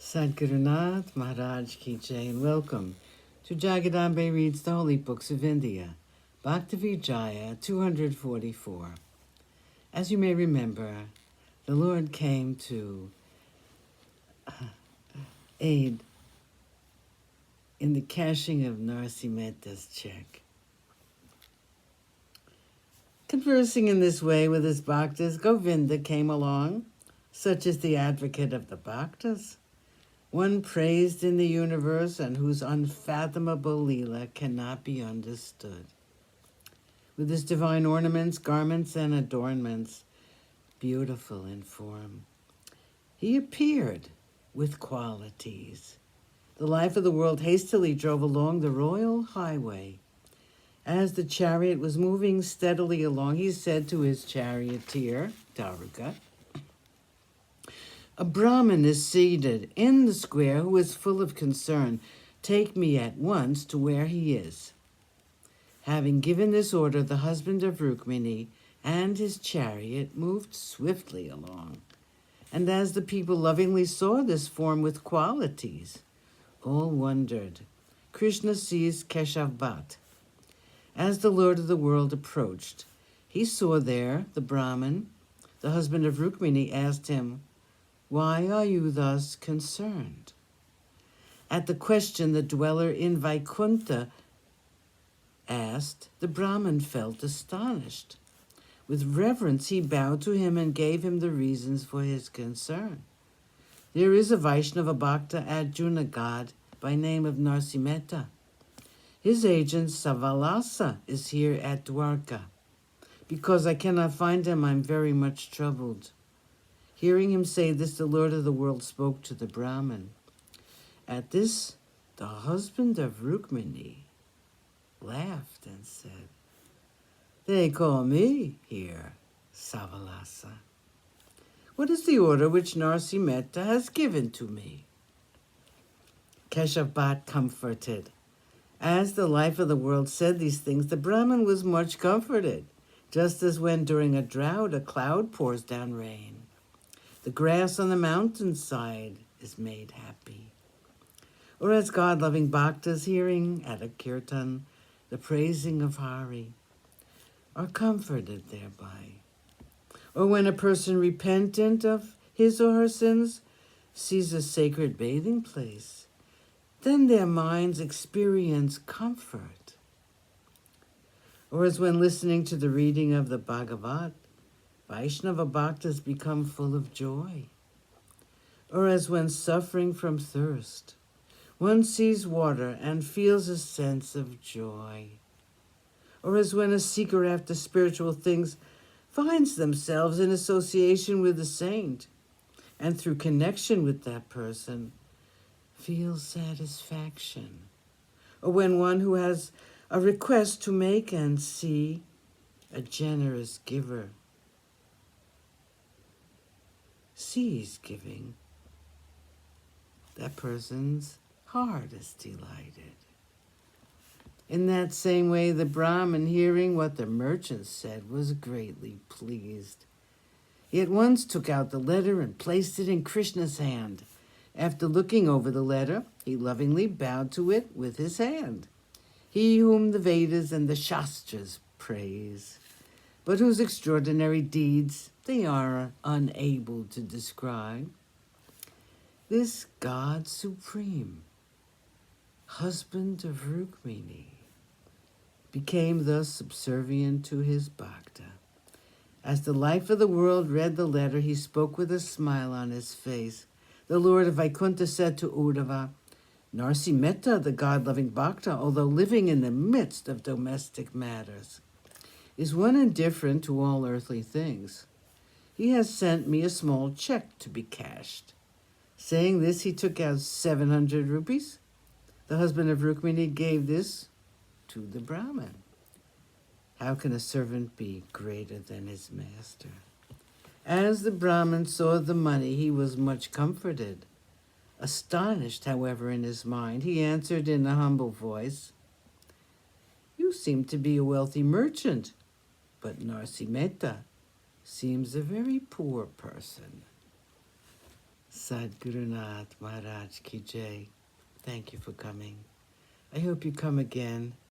Sadhgurunath Maharaj Ki Jai, and welcome to Jagadambe Reads the Holy Books of India, Bhaktavijaya244. As you may remember, the Lord came to aid in the cashing of Narsimeta's check. Conversing in this way with his bhaktas, Govinda came along, such as the advocate of the bhaktas, one praised in the universe and whose unfathomable Leela cannot be understood. With his divine ornaments, garments, and adornments, beautiful in form, he appeared with qualities. The life of the world hastily drove along the royal highway. As the chariot was moving steadily along, he said to his charioteer, Daruka, "A Brahmin is seated in the square who is full of concern. Take me at once to where he is." Having given this order, the husband of Rukmini and his chariot moved swiftly along. And as the people lovingly saw this form with qualities, all wondered. Krishna seized Keshav Bhatt. As the Lord of the world approached, he saw there the Brahmin. The husband of Rukmini asked him, "Why are you thus concerned?" At the question the dweller in Vaikuntha asked, the Brahmin felt astonished. With reverence he bowed to him and gave him the reasons for his concern. There is a Vaishnava Bhakta at Junagadh by name of Narsimeta. His agent Savalasa is here at Dwarka. Because I cannot find him, I'm very much troubled. Hearing him say this, the Lord of the world spoke to the Brahmin. At this, the husband of Rukmini laughed and said, "They call me here, Savalasa. What is the order which Narsimeta has given to me?" Keshav Bhatt comforted. As the life of the world said these things, the Brahmin was much comforted, just as when during a drought a cloud pours down rain. The grass on the mountainside is made happy. Or as God-loving bhaktas hearing at a kirtan the praising of Hari are comforted thereby. Or when a person repentant of his or her sins sees a sacred bathing place, then their minds experience comfort. Or as when listening to the reading of the Bhagavat, Vaishnava Bhaktas become full of joy. Or as when suffering from thirst, one sees water and feels a sense of joy. Or as when a seeker after spiritual things finds themselves in association with a saint, and through connection with that person, feels satisfaction. Or when one who has a request to make and see a generous giver sees giving, that person's heart is delighted. In that same way, the Brahmin, hearing what the merchant said, was greatly pleased. He at once took out the letter and placed it in Krishna's hand. After looking over the letter, he lovingly bowed to it with his hand. He whom the Vedas and the Shastras praise, but whose extraordinary deeds they are unable to describe. This God Supreme, husband of Rukmini, became thus subservient to his bhakta. As the life of the world read the letter, he spoke with a smile on his face. The Lord of Vaikuntha said to Uddhava, "Narsimeta, the God-loving bhakta, although living in the midst of domestic matters, is one indifferent to all earthly things. He has sent me a small check to be cashed." Saying this, he took out 700 rupees. The husband of Rukmini gave this to the Brahmin. How can a servant be greater than his master? As the Brahmin saw the money, he was much comforted. Astonished, however, in his mind, he answered in a humble voice, "You seem to be a wealthy merchant, but Narsimeta seems a very poor person." Sadgurunath Maharaj Ki Jai. Thank you for coming. I hope you come again.